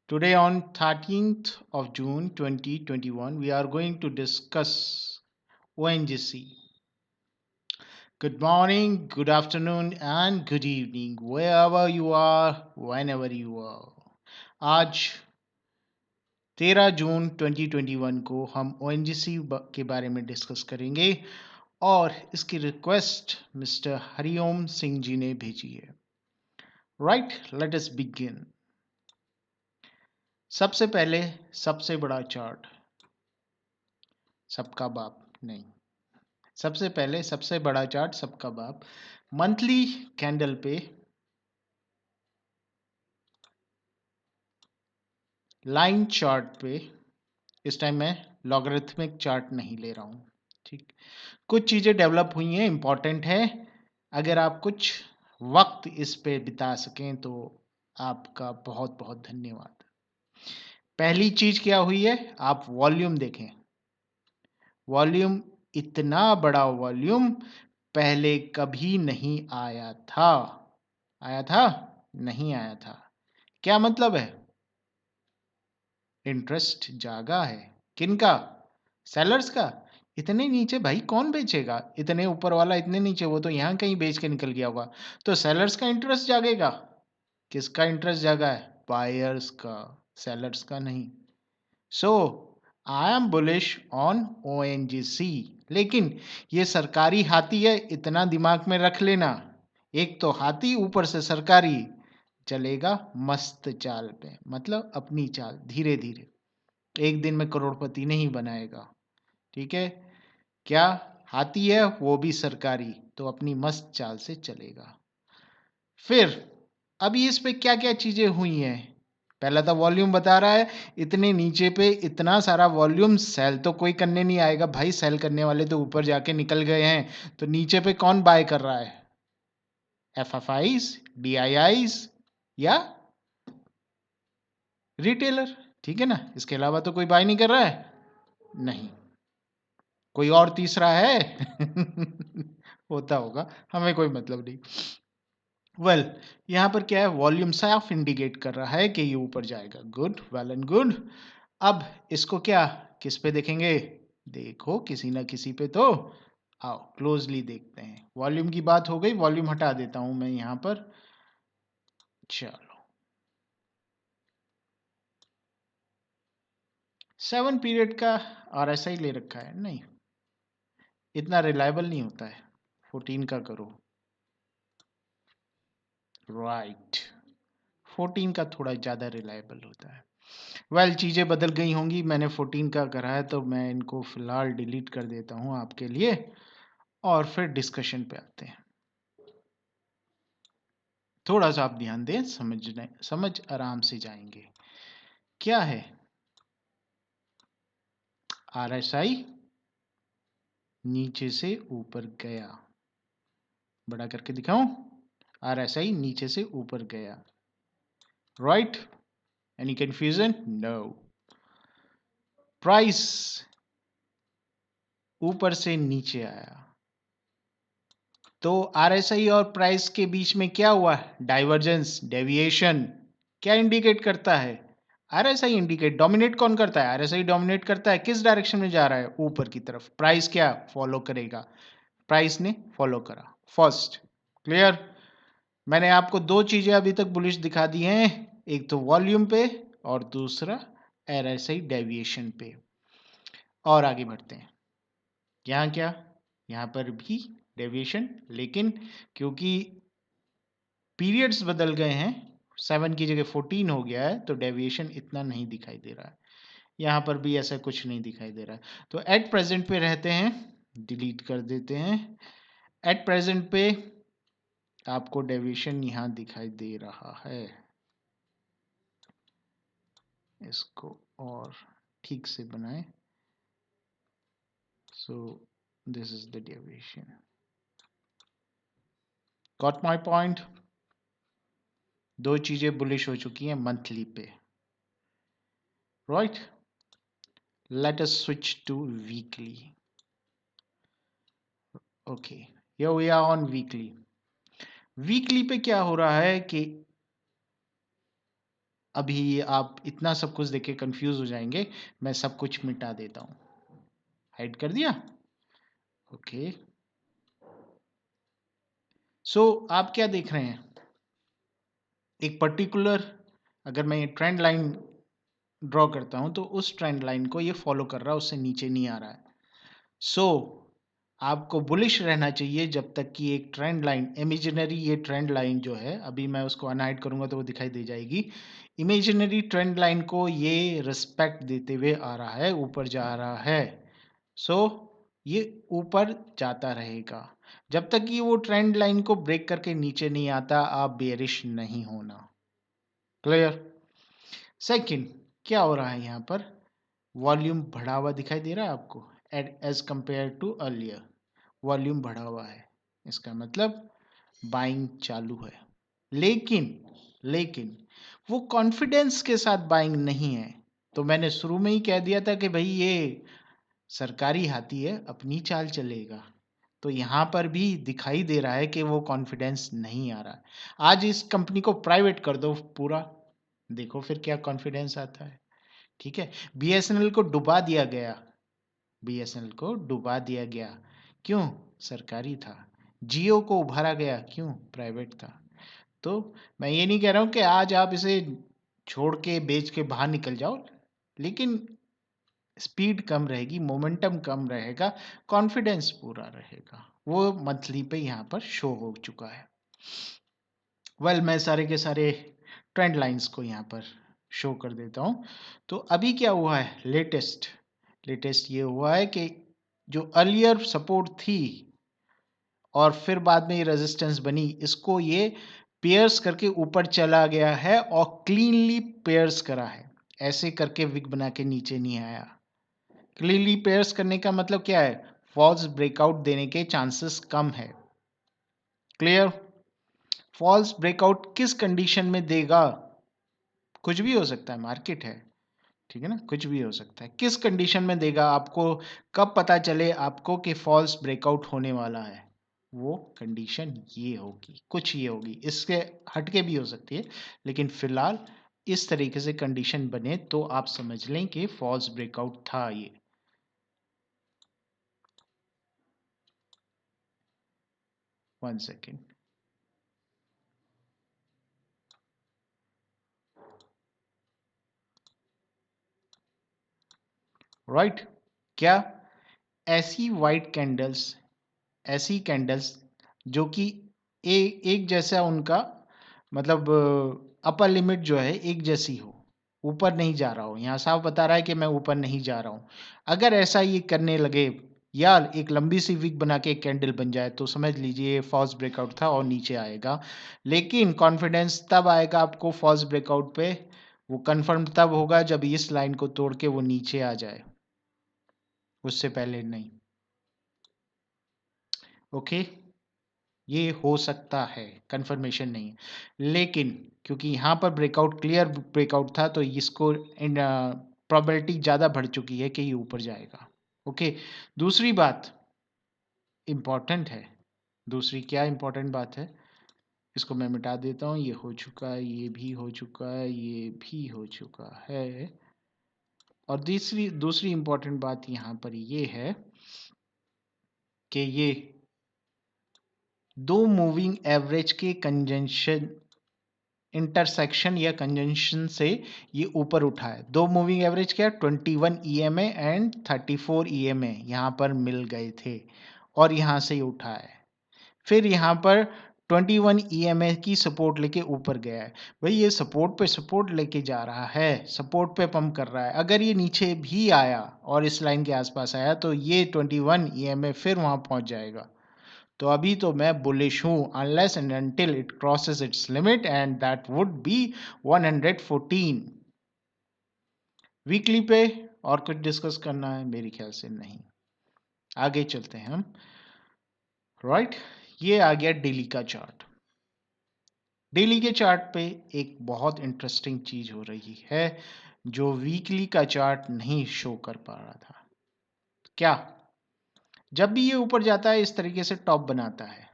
Today on 13th of June 2021, we are going to discuss ONGC. Good morning, good afternoon and good evening, wherever you are, whenever you are. आज 13 जून 2021 को हम ONGC के बारे में discuss करेंगे और इसकी रिक्वेस्ट मिस्टर हरिओम सिंह जी ने भेजी है. Right, let us begin. सबसे पहले सबसे बड़ा चार्ट, सबका बाप नहीं, सबसे पहले सबसे बड़ा चार्ट सबका बाप. मंथली कैंडल पे लाइन चार्ट पे, इस टाइम मैं लॉगरिथमिक चार्ट नहीं ले रहा हूं. ठीक, कुछ चीजें डेवलप हुई हैं, इंपॉर्टेंट है. अगर आप कुछ वक्त इस पे बिता सकें तो आपका बहुत बहुत धन्यवाद. पहली चीज क्या हुई है, आप वॉल्यूम देखें. वॉल्यूम, इतना बड़ा वॉल्यूम पहले कभी नहीं आया था. आया था? नहीं आया था. क्या मतलब है? इंटरेस्ट जागा है. किनका? सेलर्स का. इतने नीचे भाई कौन बेचेगा? इतने ऊपर वाला इतने नीचे, वो तो यहां कहीं बेच के निकल गया होगा. तो सेलर्स का इंटरेस्ट जागेगा. किसका इंटरेस्ट जागा है? बायर्स का, सेलर्स का नहीं. So I am bullish on ONGC. लेकिन ये सरकारी हाथी है, इतना दिमाग में रख लेना. एक तो हाथी, ऊपर से सरकारी. चलेगा मस्त चाल पे, मतलब अपनी चाल, धीरे धीरे. एक दिन में करोड़पति नहीं बनाएगा. ठीक है. क्या? हाथी है, वो भी सरकारी, तो अपनी मस्त चाल से चलेगा. फिर अभी इस पे क्या क्या चीजें हुई हैं. पहला तो वॉल्यूम बता रहा है, इतने नीचे पे इतना सारा वॉल्यूम, सेल तो कोई करने नहीं आएगा भाई. सेल करने वाले तो ऊपर जाके निकल गए हैं. तो नीचे पे कौन बाय कर रहा है? FFIs, DIIs या रिटेलर. ठीक है ना. इसके अलावा तो कोई बाय नहीं कर रहा है. नहीं. कोई और तीसरा है? होता होगा, हमें कोई मतलब नहीं. वेल, यहां पर क्या है, वॉल्यूम साफ इंडिकेट कर रहा है कि ये ऊपर जाएगा. Good, well and good. अब इसको क्या, किस पे देखेंगे? देखो किसी ना किसी पे तो. आओ क्लोजली देखते हैं. वॉल्यूम की बात हो गई, वॉल्यूम हटा देता हूं मैं यहां पर. चलो, 7 पीरियड का RSI ले रखा है. नहीं, इतना रिलायबल नहीं होता है. 14 का करो. राइट, 14 का थोड़ा ज़्यादा रिलायबल होता है. वेल, चीज़ें बदल गई होंगी. मैंने 14 का करा है तो मैं इनको फिलहाल डिलीट कर देता हूँ आपके लिए, और फिर डिस्कशन पे आते हैं. थोड़ा सा आप ध्यान दें, समझ आराम से जाएंगे. क्या है? RSI नीचे से ऊपर गया. बड़ा करके दिखाऊं? RSI नीचे से ऊपर गया. Right? Any confusion? No. Price ऊपर से नीचे आया, तो RSI और प्राइस के बीच में क्या हुआ? Divergence, deviation. क्या इंडिकेट करता है? RSI indicate. डोमिनेट कौन करता है? RSI डोमिनेट करता है. किस डायरेक्शन में जा रहा है? ऊपर की तरफ. प्राइस क्या फॉलो करेगा? प्राइस ने फॉलो करा. First, clear. मैंने आपको दो चीजें अभी तक बुलिश दिखा दी हैं, एक तो वॉल्यूम पे और दूसरा RSI डेविएशन पे. और आगे बढ़ते हैं. यहाँ क्या? यहाँ पर भी डेविएशन, लेकिन क्योंकि पीरियड्स बदल गए हैं, 7 की जगह 14 हो गया है, तो डेविएशन इतना नहीं दिखाई दे रहा है. यहाँ पर भी ऐसा कुछ नहीं दिखाई दे रहा है. तो एट प्रेजेंट पे रहते हैं, डिलीट कर देते हैं. एट प्रेजेंट पे आपको डेविएशन यहाँ दिखाई दे रहा है. इसको और ठीक से बनाएं. So this is the deviation. Got my point? दो चीजें बुलिश हो चुकी हैं मंथली पे. Right, let us switch to weekly. Okay, here we are on weekly. Weekly पे क्या हो रहा है कि अभी आप इतना सब कुछ देख के कंफ्यूज हो जाएंगे, मैं सब कुछ मिटा देता हूं। हाइड कर दिया। ओके, सो आप क्या देख रहे हैं, एक पर्टिकुलर, अगर मैं ये ट्रेंड लाइन ड्रॉ करता हूं तो उस ट्रेंड लाइन को ये फॉलो कर रहा है, उससे नीचे नहीं आ रहा है। सो आपको बुलिश रहना चाहिए जब तक कि एक ट्रेंड लाइन, इमेजिनरी ये ट्रेंड लाइन जो है, अभी मैं उसको अनहाइड करूंगा तो वो दिखाई दे जाएगी। इमेजिनरी ट्रेंड लाइन को ये रिस्पेक्ट देते हुए आ रहा है, ऊपर जा रहा है। सो ये ऊपर जाता रहेगा जब तक कि वो ट्रेंड लाइन को ब्रेक करके नीचे नहीं आता, आप बेरिश नहीं होना। क्लियर। सेकंड, क्या हो रहा है यहाँ पर, वॉल्यूम बढ़ा हुआ दिखाई दे रहा है आपको, as compare to earlier volume बढ़ा हुआ है, इसका मतलब बाइंग चालू है। लेकिन लेकिन वो कॉन्फिडेंस के साथ बाइंग नहीं है। तो मैंने शुरू में ही कह दिया था कि भाई ये सरकारी हाथी है, अपनी चाल चलेगा। तो यहाँ पर भी दिखाई दे रहा है कि वो कॉन्फिडेंस नहीं आ रहा है। आज इस कंपनी को प्राइवेट कर दो पूरा, देखो फिर क्या कॉन्फिडेंस आता है। ठीक है, बीएसएनएल को डुबा दिया गया, बीएसएनएल को डुबा दिया गया, क्यों, सरकारी था। जियो को उभारा गया, क्यों, प्राइवेट था। तो मैं ये नहीं कह रहा हूं कि आज आप इसे छोड़ के बेच के बाहर निकल जाओ, लेकिन स्पीड कम रहेगी, मोमेंटम कम रहेगा, कॉन्फिडेंस पूरा रहेगा। वो मंथली पे यहाँ पर शो हो चुका है। वेल मैं सारे के सारे ट्रेंड लाइंस को यहाँ पर शो कर देता हूँ। तो अभी क्या हुआ है, लेटेस्ट लेटेस्ट ये हुआ है कि जो अर्लियर सपोर्ट थी और फिर बाद में ये रेजिस्टेंस बनी, इसको ये पेयर्स करके ऊपर चला गया है और क्लीनली पेयर्स करा है। ऐसे करके विग बना के नीचे नहीं आया। क्लीनली पेयर्स करने का मतलब क्या है, फॉल्स ब्रेकआउट देने के चांसेस कम है। क्लियर। फॉल्स ब्रेकआउट किस कंडीशन में देगा, कुछ भी हो सकता है, मार्केट है, ठीक है ना, कुछ भी हो सकता है। किस कंडीशन में देगा, आपको कब पता चले आपको कि फॉल्स ब्रेकआउट होने वाला है, वो कंडीशन ये होगी, कुछ ये होगी, इसके हटके भी हो सकती है, लेकिन फिलहाल इस तरीके से कंडीशन बने तो आप समझ लें कि फॉल्स ब्रेकआउट था ये। One second, right. क्या ऐसी वाइट कैंडल्स, ऐसी कैंडल्स जो कि एक जैसा उनका मतलब अपर लिमिट जो है एक जैसी हो, ऊपर नहीं जा रहा हो, यहाँ साफ बता रहा है कि मैं ऊपर नहीं जा रहा हूँ। अगर ऐसा ये करने लगे या एक लंबी सी विक बना के एक कैंडल बन जाए तो समझ लीजिए फॉल्स ब्रेकआउट था और नीचे आएगा। लेकिन कॉन्फिडेंस तब आएगा आपको फॉल्स ब्रेकआउट पे, वो कंफर्म तब होगा जब इस लाइन को तोड़ के वो नीचे आ जाए, उससे पहले नहीं। ओके, ये हो सकता है, कंफर्मेशन नहीं है, लेकिन क्योंकि यहाँ पर ब्रेकआउट, क्लियर ब्रेकआउट था, तो इसको प्रोबेबिलिटी ज़्यादा बढ़ चुकी है कि ये ऊपर जाएगा। ओके, दूसरी बात इम्पॉर्टेंट है, दूसरी क्या इम्पॉर्टेंट बात है, इसको मैं मिटा देता हूँ। ये हो चुका है, ये भी हो चुका है, ये भी हो चुका है। और दूसरी दूसरी इम्पॉर्टेंट बात यहाँ पर ये है कि ये दो मूविंग एवरेज के कंजंक्शन, इंटरसेक्शन या कंजंक्शन से ये ऊपर उठा है। दो मूविंग एवरेज क्या, 21 ईएमए एंड 34 ईएमए यहाँ पर मिल गए थे और यहाँ से उठा है। फिर यहाँ पर 21 ईएमए की सपोर्ट लेके ऊपर गया है। भाई ये सपोर्ट पे सपोर्ट लेके जा रहा है, सपोर्ट पे पंप कर रहा है। अगर ये नीचे भी आया और इस लाइन के आसपास आया तो ये 21 ईएमए फिर वहां पहुंच जाएगा। तो अभी तो मैं बुलिश हूं unless and until it crosses its limit and that would be 114। Weekly पे और कुछ डिस्कस करना है, मेरे ख्याल से नहीं, आगे चलते हैं हम। राइट, ये आ गया डेली का चार्ट। डेली के चार्ट पे एक बहुत इंटरेस्टिंग चीज हो रही है जो वीकली का चार्ट नहीं शो कर पा रहा था। क्या, जब भी ये ऊपर जाता है इस तरीके से टॉप बनाता है,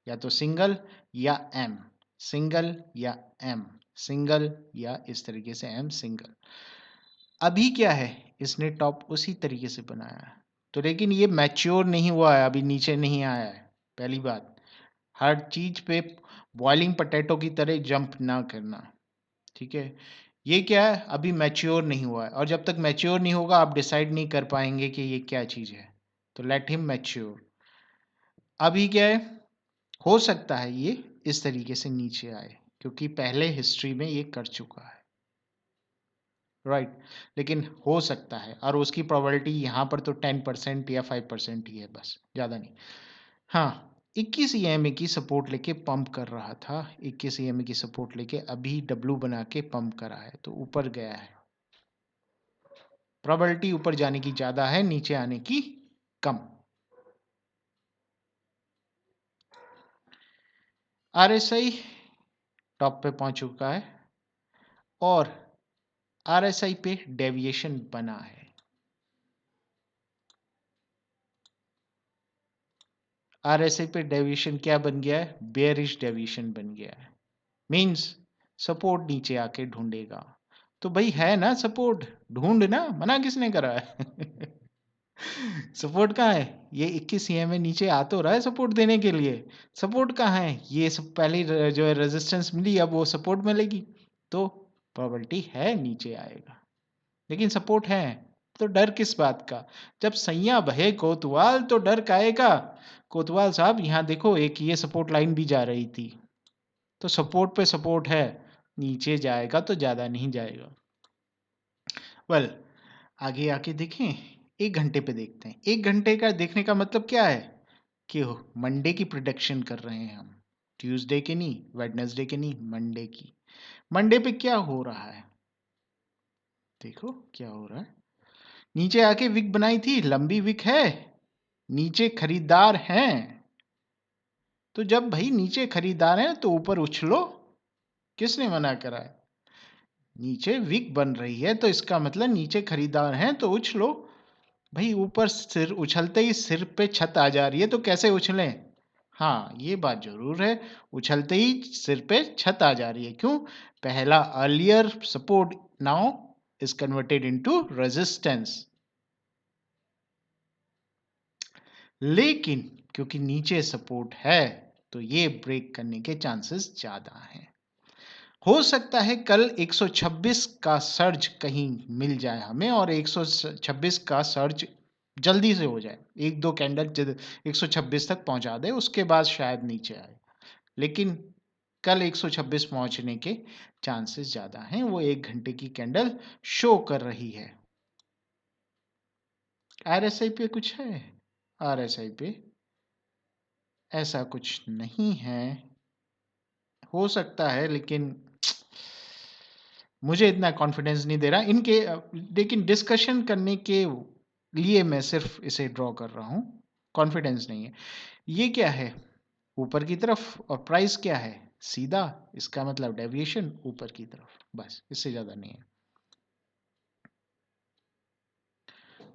या तो सिंगल या एम, सिंगल या एम, सिंगल या इस तरीके से एम सिंगल। अभी क्या है, इसने टॉप उसी तरीके से बनाया है, तो लेकिन ये मैच्योर नहीं हुआ है, अभी नीचे नहीं आया है। पहली बात, हर चीज पे बॉइलिंग पोटैटो की तरह जंप ना करना, ठीक है। ये क्या है, अभी मैच्योर नहीं हुआ है, और जब तक मैच्योर नहीं होगा आप डिसाइड नहीं कर पाएंगे कि ये क्या चीज है, तो लेट हिम मैच्योर। अभी क्या है, हो सकता है ये इस तरीके से नीचे आए, क्योंकि पहले हिस्ट्री में ये कर चुका है, राइट। लेकिन हो सकता है, और उसकी प्रोबेबिलिटी यहाँ पर तो 10% या 5% ही है, बस, ज़्यादा नहीं। हाँ, 21 ईएमए की सपोर्ट लेके पंप कर रहा था, 21 ईएमए की सपोर्ट लेके अभी डब्लू बना के पंप करा है, तो ऊपर गया है। प्रोबेबिलिटी ऊपर जाने की ज़्यादा है, नीचे आने की कम। आरएसआई टॉप पे पहुंच चुका है, और आरएसआई पे डेविएशन बना है। आरएसआई पे डेविएशन क्या बन गया है, बेयरिश डेविएशन बन गया है। मींस सपोर्ट नीचे आके ढूंढेगा, तो भाई है ना सपोर्ट, ढूंढ ना, मना किसने करा है। सपोर्ट कहाँ है, ये 21 ईएमए नीचे आ तो रहा है सपोर्ट देने के लिए, सपोर्ट कहाँ है, ये सब पहले जो है रेजिस्टेंस मिली, अब वो सपोर्ट मिलेगी, तो प्रोबेबिलिटी है नीचे आएगा, लेकिन सपोर्ट है, तो डर किस बात का। जब सैया बहे कोतवाल तो डर काहे का। कोतवाल साहब यहाँ देखो, एक ये सपोर्ट लाइन भी जा रही थी, तो सपोर्ट पे सपोर्ट है, नीचे जाएगा तो ज्यादा नहीं जाएगा। वेल, आगे आके देखें, 1 घंटे पे देखते हैं। 1 घंटे का देखने का मतलब क्या है, कि मंडे की प्रोडिक्शन कर रहे हैं हम, ट्यूसडे के नहीं, वेडनेसडे के नहीं, मंडे की। मंडे पे क्या हो रहा है, देखो क्या हो रहा है। नीचे आके विक बनाई थी, लंबी विक है, नीचे खरीदार हैं, तो जब भाई नीचे खरीदार हैं तो ऊपर उछलो, किसने मना करा है। नीचे विक बन रही है तो इसका मतलब नीचे खरीदार हैं, तो उछलो भाई। ऊपर सिर उछलते ही सिर पे छत आ जा रही है, तो कैसे उछलें। हाँ, ये बात जरूर है, उछलते ही सिर पे छत आ जा रही है, क्यों, पहला earlier support now is converted into resistance. लेकिन क्योंकि नीचे सपोर्ट है, तो ये ब्रेक करने के चांसेस ज्यादा हैं। हो सकता है कल 126 का सर्ज कहीं मिल जाए हमें, और 126 का सर्ज जल्दी से हो जाए, एक दो कैंडल 126 तक पहुंचा दे, उसके बाद शायद नीचे आए। लेकिन कल 126 पहुंचने के चांसेस ज्यादा हैं, वो 1 घंटे की कैंडल शो कर रही है। आरएसआई पे कुछ है, आरएसआई पे ऐसा कुछ नहीं है, हो सकता है, लेकिन मुझे इतना कॉन्फिडेंस नहीं दे रहा इनके, लेकिन डिस्कशन करने के लिए मैं सिर्फ इसे ड्रॉ कर रहा हूं, कॉन्फिडेंस नहीं है। ये क्या है, ऊपर की तरफ, और प्राइस क्या है, सीधा, इसका मतलब डेविएशन ऊपर की तरफ, बस, इससे ज्यादा नहीं है,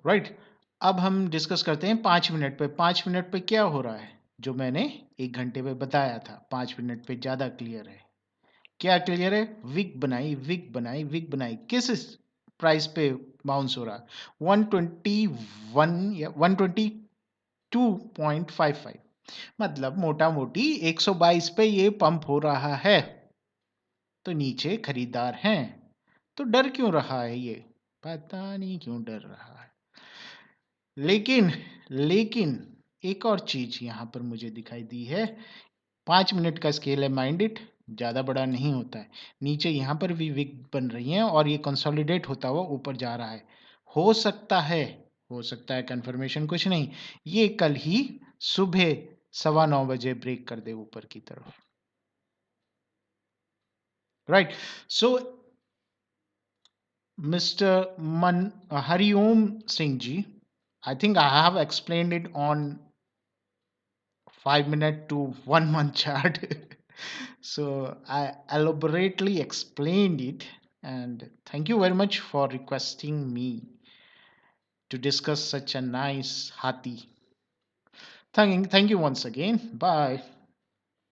राइट। अब हम डिस्कस करते हैं 5 मिनट पे। 5 मिनट पे क्या हो रहा है, जो मैंने 1 घंटे पे बताया था, 5 मिनट पे ज्यादा क्लियर है। क्या क्लियर है, विक बनाई, विक बनाई, विक बनाई, किस प्राइस पे बाउंस हो रहा है, 121 या 122.55, मतलब मोटा मोटी 122 पे ये पंप हो रहा है, तो नीचे खरीदार हैं, तो डर क्यों रहा है ये, पता नहीं क्यों डर रहा है। लेकिन लेकिन एक और चीज यहां पर मुझे दिखाई दी है, 5 मिनट का स्केल है, माइंड इट, ज़्यादा बड़ा नहीं होता है। नीचे यहाँ पर भी विक बन रही हैं, और ये कंसोलिडेट होता हुआ ऊपर जा रहा है। हो सकता है, हो सकता है, कंफर्मेशन कुछ नहीं, ये कल ही सुबह 9:15 बजे ब्रेक कर दे ऊपर की तरफ, right. So mister Hariom Singh ji, I think I have explained it on 5 minute to 1 month chart. So I elaborately explained it, and thank you very much for requesting me to discuss such a nice Hathi. Thank you once again. Bye.